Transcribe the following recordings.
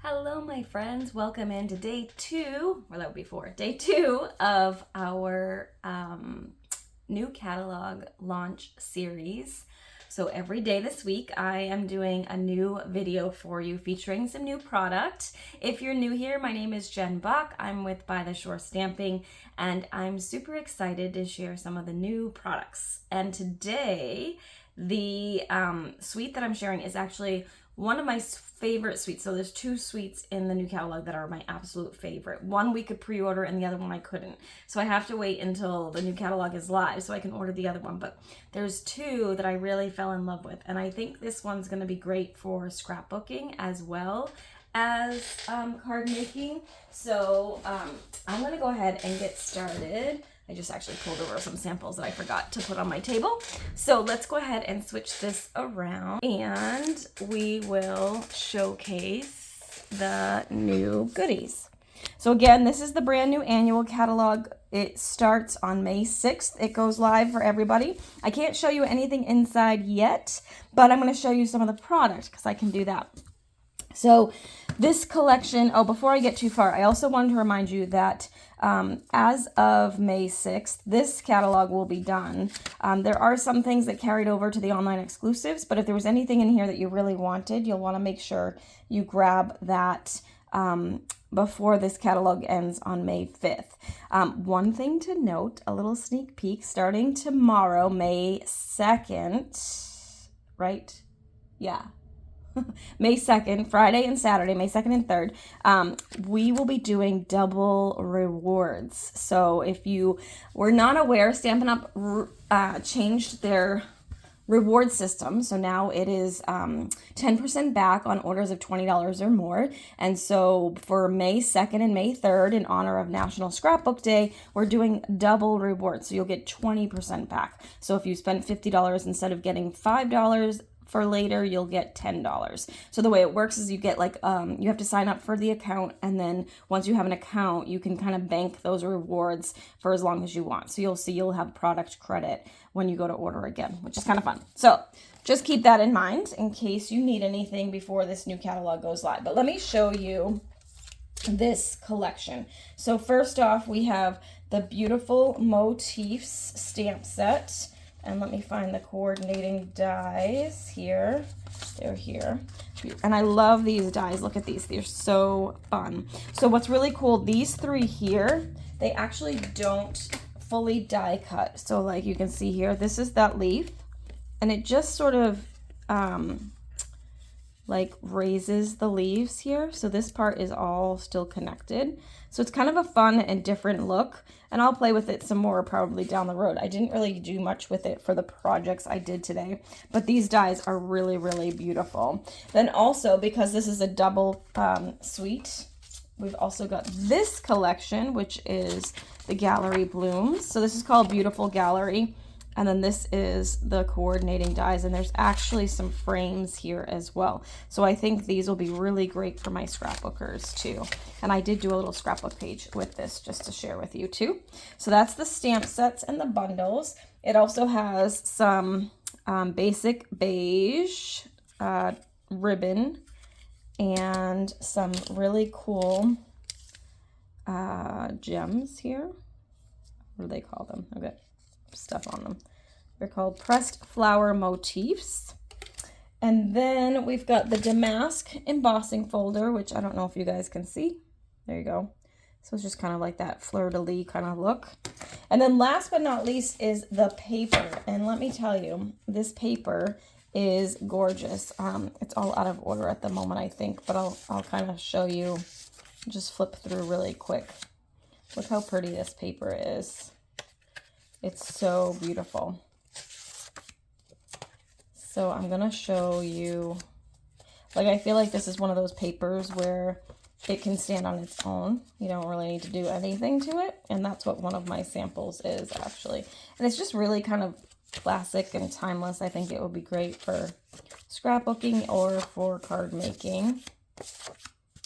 Hello, my friends. Welcome into day two, or that would be day two of our new catalog launch series. So every day this week, I am doing a new video for you featuring some new product. If you're new here, my name is Jen Buck. I'm with By the Shore Stamping, and I'm super excited to share some of the new products. And today, the suite that I'm sharing is actually one of my favorite suites. So there's two suites in the new catalog that are my absolute favorite. One we could pre-order and the other one I couldn't. So I have to wait until the new catalog is live so I can order the other one. But there's two that I really fell in love with. And I think this one's going to be great for scrapbooking as well as card making. So I'm going to go ahead and get started. I just actually pulled over some samples that I forgot to put on my table. So let's go ahead and switch this around and we will showcase the new goodies. So again, this is the brand new annual catalog. It starts on May 6th. It goes live for everybody. I can't show you anything inside yet, but I'm going to show you some of the product because I can do that. So this collection, before I get too far, I also wanted to remind you that as of May 6th, this catalog will be done. There are some things that carried over to the online exclusives, but if there was anything in here that you really wanted, you'll want to make sure you grab that before this catalog ends on May 5th. One thing to note, a little sneak peek, starting tomorrow, May 2nd, right? Yeah. May 2nd, Friday and Saturday, May 2nd and 3rd, we will be doing double rewards. So if you were not aware, Stampin' Up changed their reward system. So now it is 10% back on orders of $20 or more. And so for May 2nd and May 3rd, in honor of National Scrapbook Day, we're doing double rewards. So you'll get 20% back. So if you spend $50 instead of getting $5, for later, you'll get $10. So the way it works is you get you have to sign up for the account, and then once you have an account, you can kind of bank those rewards for as long as you want. So you'll have product credit when you go to order again, which is kind of fun. So just keep that in mind in case you need anything before this new catalog goes live. But let me show you this collection. So first off, we have the beautiful motifs stamp set. And let me find the coordinating dies here. They're here. And I love these dies. Look at these. They're so fun. So what's really cool, these three here, they actually don't fully die cut. So like you can see here, this is that leaf. And it just sort of like raises the leaves here. So this part is all still connected. So it's kind of a fun and different look. And I'll play with it some more probably down the road. I didn't really do much with it for the projects I did today, but these dies are really, really beautiful. Then also, because this is a double suite, we've also got this collection, which is the Gallery Blooms. So this is called Beautiful Gallery. And then this is the coordinating dies, and there's actually some frames here as well. So I think these will be really great for my scrapbookers too. And I did do a little scrapbook page with this just to share with you too. So that's the stamp sets and the bundles. It also has some basic beige ribbon and some really cool gems here. What do they call them? Okay. Stuff on them. They're called pressed flower motifs. And then we've got the damask embossing folder, which I don't know if you guys can see. There you go. So it's just kind of like that fleur-de-lis kind of look. And then last but not least is the paper. And let me tell you, this paper is gorgeous. It's all out of order at the moment, I think, but I'll kind of show you, just flip through really quick. Look how pretty this paper is. It's so beautiful. So I'm going to show you, like, I feel like this is one of those papers where it can stand on its own. You don't really need to do anything to it. And that's what one of my samples is actually. And it's just really kind of classic and timeless. I think it would be great for scrapbooking or for card making.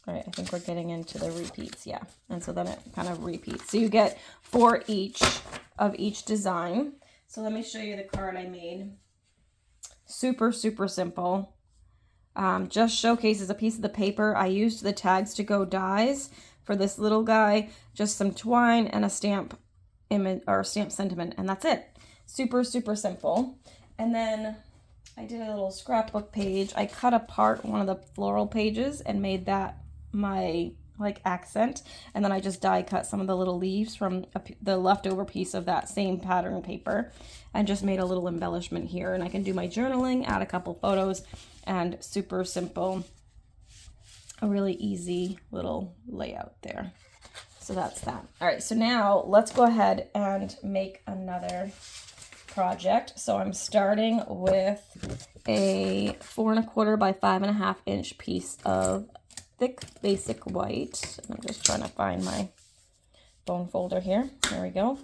All right, I think we're getting into the repeats, yeah. And so then it kind of repeats. So you get 4 each of each design. So let me show you the card I made. Super, super simple. just showcases a piece of the paper. I used the tags to go dies for this little guy, just some twine and a stamp image or stamp sentiment, and that's it. Super, super simple. And then I did a little scrapbook page. I cut apart one of the floral pages and made that my like accent, and then I just die cut some of the little leaves from the leftover piece of that same pattern paper and just made a little embellishment here. And I can do my journaling, add a couple photos, and super simple, a really easy little layout there. So that's that. All right, so now let's go ahead and make another project. So I'm starting with a 4 1/4 by 5 1/2 inch piece of thick basic white. And I'm just trying to find my bone folder here. There we go.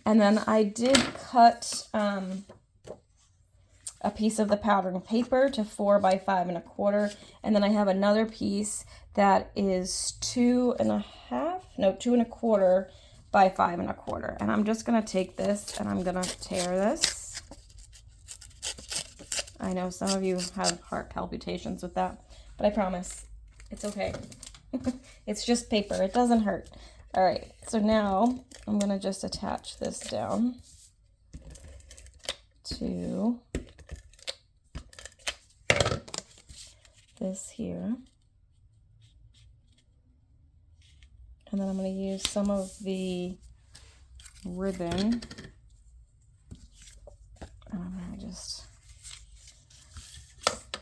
And then I did cut a piece of the pattern paper to 4 by 5 1/4. And then I have another piece that is 2 1/4 by 5 1/4. And I'm just going to take this and I'm going to tear this. I know some of you have heart palpitations with that, but I promise it's okay. It's just paper. It doesn't hurt. All right. So now I'm going to just attach this down to this here. And then I'm going to use some of the ribbon. I'm going to just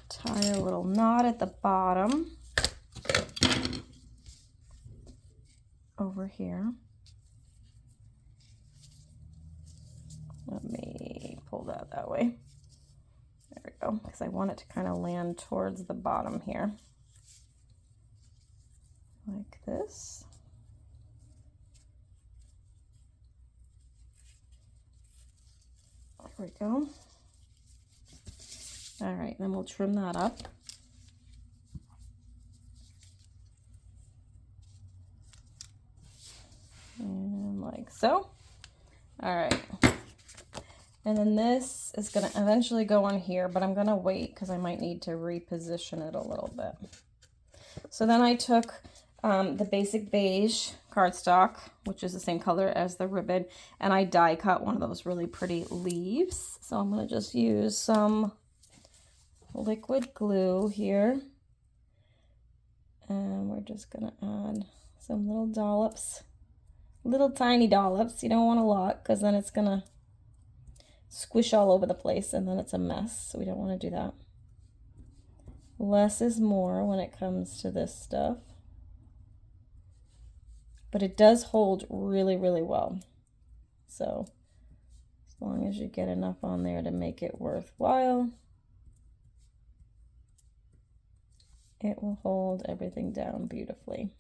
tie a little knot at the bottom over here. Let me pull that way. There we go, because I want it to kind of land towards the bottom here. Like this. There we go. All right, then we'll trim that up. And like so. All right. And then this is going to eventually go on here, but I'm going to wait because I might need to reposition it a little bit. So then I took the basic beige cardstock, which is the same color as the ribbon, and I die cut one of those really pretty leaves. So I'm going to just use some liquid glue here, and we're just going to add some little dollops, little tiny dollops. You don't want a lot because then it's going to squish all over the place and then it's a mess, so we don't want to do that. Less is more when it comes to this stuff, but it does hold really, really well. So as long as you get enough on there to make it worthwhile, it will hold everything down beautifully.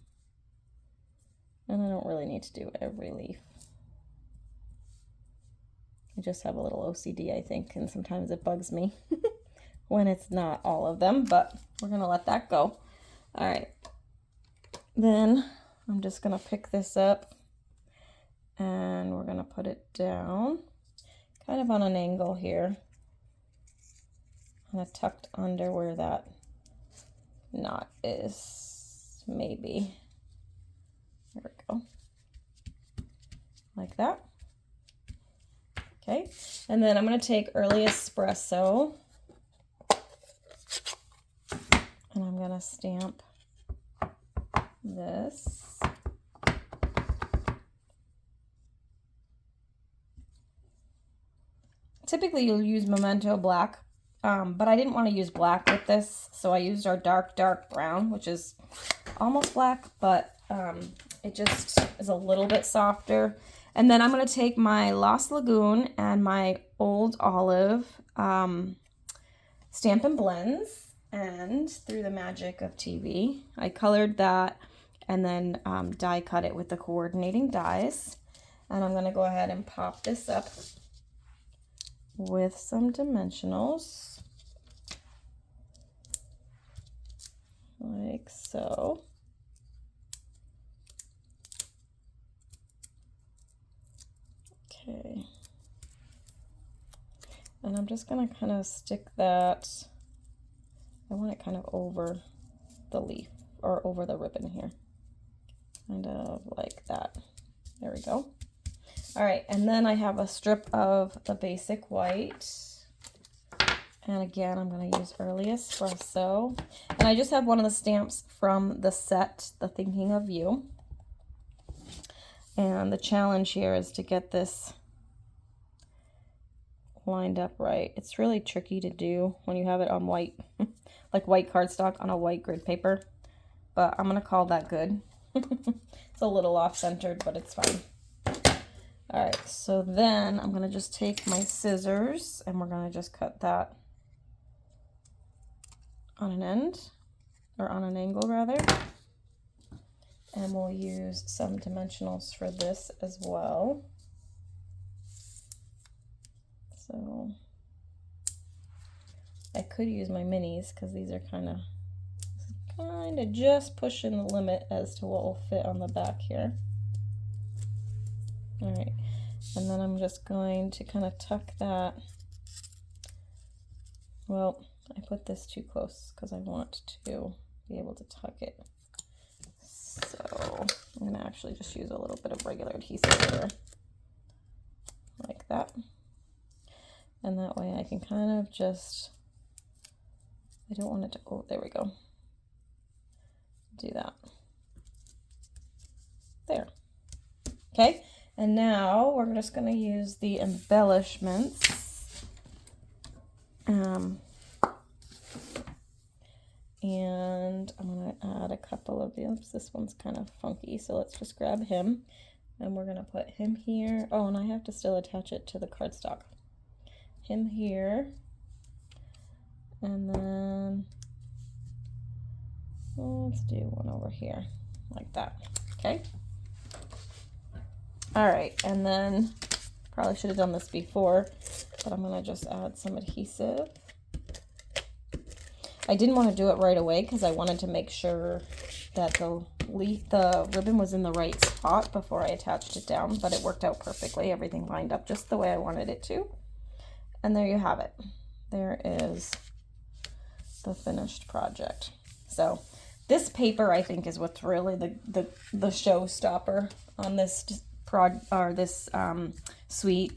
And I don't really need to do every leaf. I just have a little OCD, I think, and sometimes it bugs me when it's not all of them, but we're going to let that go. All right. Then I'm just going to pick this up and we're going to put it down kind of on an angle here, kind of tucked under where that knot is, maybe. There we go. Like that. Okay, and then I'm going to take Early Espresso and I'm going to stamp this. Typically you'll use Memento Black, but I didn't want to use black with this, so I used our dark brown, which is almost black, but it just is a little bit softer. And then I'm going to take my Lost Lagoon and my Old Olive Stampin' Blends, and through the magic of TV, I colored that and then die cut it with the coordinating dies. And I'm going to go ahead and pop this up with some dimensionals, like so. Okay, and I'm just going to kind of stick that I want it kind of over the leaf or over the ribbon here. Kind of like that. There we go. All right, and then I have a strip of the basic white. And again, I'm going to use Early Espresso. And I just have one of the stamps from the set, the Thinking of You. And the challenge here is to get this lined up right. It's really tricky to do when you have it on white, like white cardstock on a white grid paper. But I'm going to call that good. It's a little off-centered, but it's fine. All right, so then I'm going to just take my scissors and we're going to just cut that on an end, or on an angle rather. And we'll use some dimensionals for this as well. So I could use my minis because these are kind of just pushing the limit as to what will fit on the back here. All right, and then I'm just going to kind of tuck that. Well, I put this too close because I want to be able to tuck it. So I'm going to actually just use a little bit of regular adhesive here, like that. And that way I can kind of just, I don't want it to, oh, there we go. Do that. There. Okay. And now we're just going to use the embellishments. And I'm going to add a couple of these. This one's kind of funky, so let's just grab him. And we're going to put him here. Oh, and I have to still attach it to the cardstock. Him here. And then let's do one over here, like that. Okay. All right, and then probably should have done this before, but I'm gonna just add some adhesive. I didn't want to do it right away because I wanted to make sure that the ribbon was in the right spot before I attached it down, but it worked out perfectly. Everything lined up just the way I wanted it to. And there you have it. There is the finished project. So this paper, I think, is what's really the showstopper on this suite.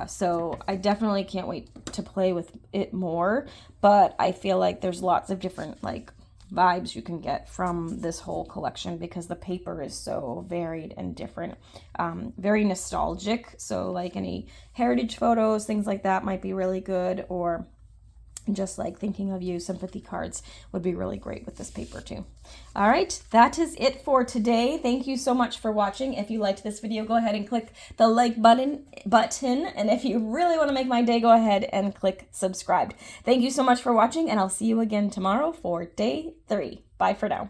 So I definitely can't wait to play with it more, but I feel like there's lots of different like vibes you can get from this whole collection because the paper is so varied and different, very nostalgic. So like any heritage photos, things like that might be really good, or just like Thinking of You sympathy cards would be really great with this paper too. All right, that is it for today. Thank you so much for watching. If you liked this video, go ahead and click the like button. And if you really want to make my day, go ahead and click subscribe. Thank you so much for watching, and I'll see you again tomorrow for day 3. Bye for now.